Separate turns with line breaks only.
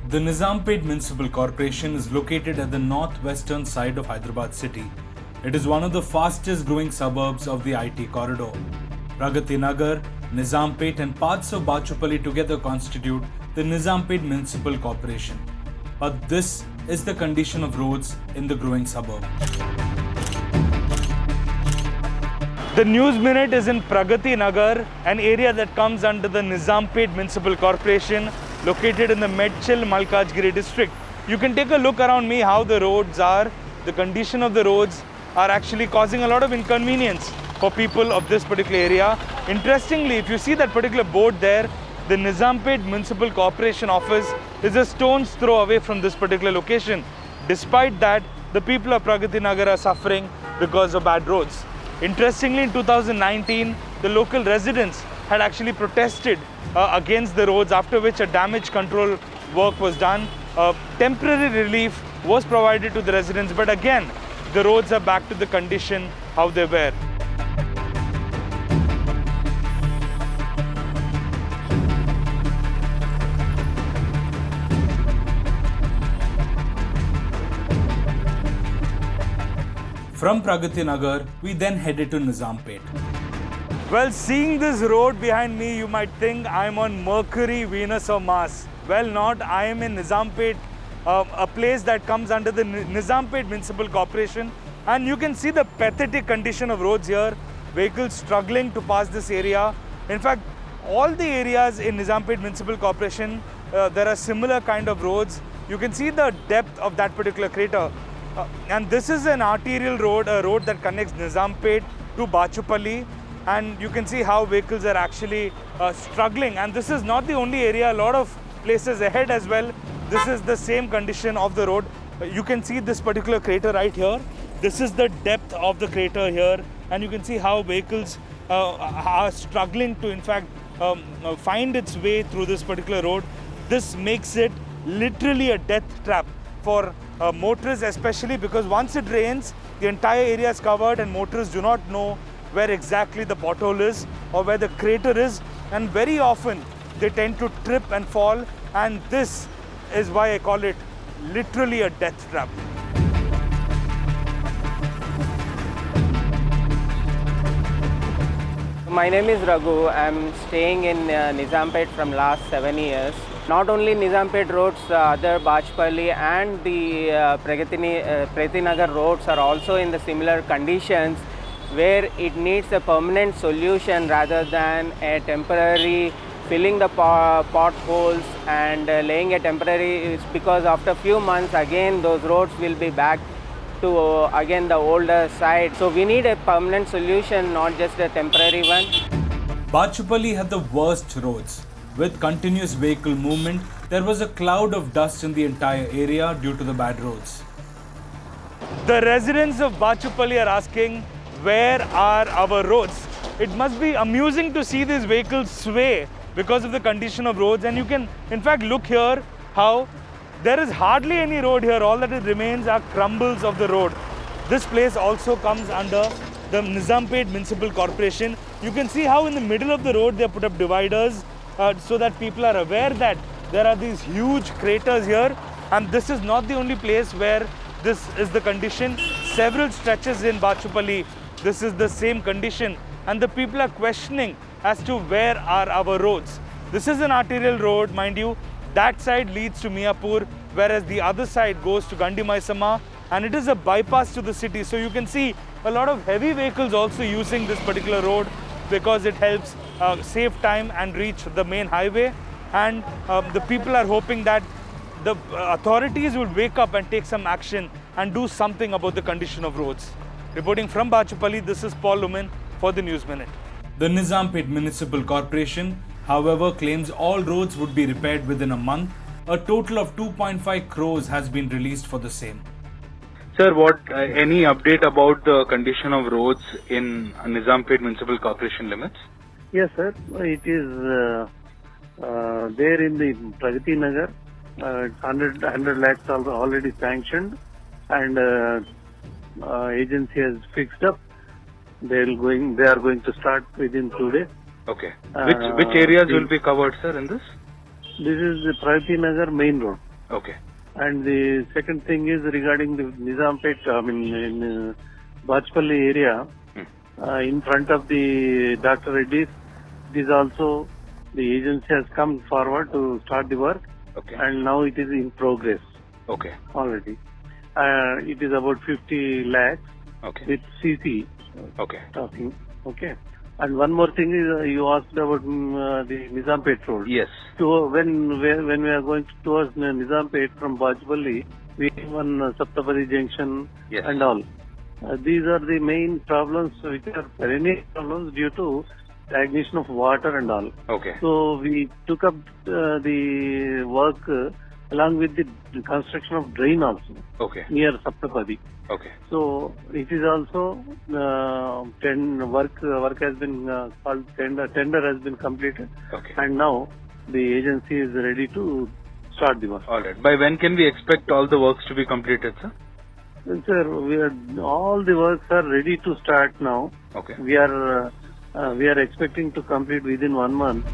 The Nizampet Municipal Corporation is located at the northwestern side of Hyderabad city. It is one of the fastest growing suburbs of the IT corridor. Pragati Nagar, Nizampet and parts of Bachupalli together constitute the Nizampet Municipal Corporation. But this is the condition of roads in the growing suburb. The News Minute is in Pragati Nagar, an area that comes under the Nizampet Municipal Corporation, located in the Medchil Malkajgiri district. You can take a look around me how the roads are. The condition of the roads are actually causing a lot of inconvenience for people of this particular area. Interestingly, if you see that particular board there, the Nizampet Municipal Corporation office is a stone's throw away from this particular location. Despite that, the people of Pragati Nagar are suffering because of bad roads. Interestingly, in 2019, the local residents had actually protested against the roads, after which a damage control work was done. Temporary relief was provided to the residents, but again, the roads are back to the condition how they were. From Pragati Nagar, we then headed to Nizampet. Well, seeing this road behind me, you might think I'm on Mercury, Venus or Mars. Well, not. I am in Nizampet, a place that comes under the Nizampet Municipal Corporation. And you can see the pathetic condition of roads here. Vehicles struggling to pass this area. In fact, all the areas in Nizampet Municipal Corporation, there are similar kind of roads. You can see the depth of that particular crater. And this is an arterial road, a road that connects Nizampet to Bachupalli. And you can see how vehicles are actually struggling. And this is not the only area, a lot of places ahead as well. This is the same condition of the road. You can see this particular crater right here. This is the depth of the crater here. And you can see how vehicles are struggling to, in fact, find its way through this particular road. This makes it literally a death trap for motorists, especially because once it rains, the entire area is covered and motorists do not know where exactly the pothole is or where the crater is, and very often they tend to trip and fall, and this is why I call it literally a death trap.
My name is Raghu. I'm staying in Nizampet from last 7 years. Not only Nizampet roads, other Bachupalli and the Pragati Nagar roads are also in the similar conditions, where it needs a permanent solution rather than a temporary filling the potholes and laying a temporary, because after a few months again those roads will be back to again the older side. So we need a permanent solution, not just a temporary one.
Bachupalli had the worst roads. With continuous vehicle movement, there was a cloud of dust in the entire area due to the bad roads. The residents of Bachupalli are asking, where are our roads? It must be amusing to see these vehicles sway because of the condition of roads. And you can, in fact, look here how there is hardly any road here. All that remains are crumbles of the road. This place also comes under the Nizampet Municipal Corporation. You can see how in the middle of the road they have put up dividers so that people are aware that there are these huge craters here. And this is not the only place where this is the condition. Several stretches in Bachupalli, this is the same condition. And the people are questioning as to where are our roads. This is an arterial road, mind you. That side leads to Miapur, whereas the other side goes to Gandi Maisama, and it is a bypass to the city. So you can see a lot of heavy vehicles also using this particular road because it helps save time and reach the main highway. And the people are hoping that the authorities will wake up and take some action and do something about the condition of roads. Reporting from Bachupalli, this is Paul Lumen for the News Minute. The Nizampet Municipal Corporation, however, claims all roads would be repaired within a month. A total of 2.5 crores has been released for the same.
Sir, any update about the condition of roads in Nizampet Municipal Corporation limits?
Yes, sir. It is there in the Pragati Nagar. 100 lakhs already sanctioned, and agency has fixed up. They are going to start within 2 days.
Okay. Which areas will be covered, sir, in this?
This is the Pragati Nagar main road.
Okay.
And the second thing is regarding the Nizampet, in Bachpalli area, in front of the Dr. Reddy's, it is also, the agency has come forward to start the work,
Okay.
and now it is in progress
Okay.
already. It is about 50 lakhs
Okay.
with CC
Okay.
talking. Okay. And one more thing is you asked about the Nizampet road.
Yes.
So when we are going towards Nizampet from Bachpalli, we have one Saptapadi junction
Yes.
and all. These are the main problems which are perennial problems due to stagnation of water and all.
Okay.
So we took up the work along with the construction of drain also
Okay.
near Saptapadi.
Okay.
So it is also work has been called tender has been completed,
Okay.
and now the agency is ready to start the work.
All right. By when can we expect all the works to be completed, sir?
Well, sir, all the works are ready to start now.
Okay.
We are expecting to complete within 1 month.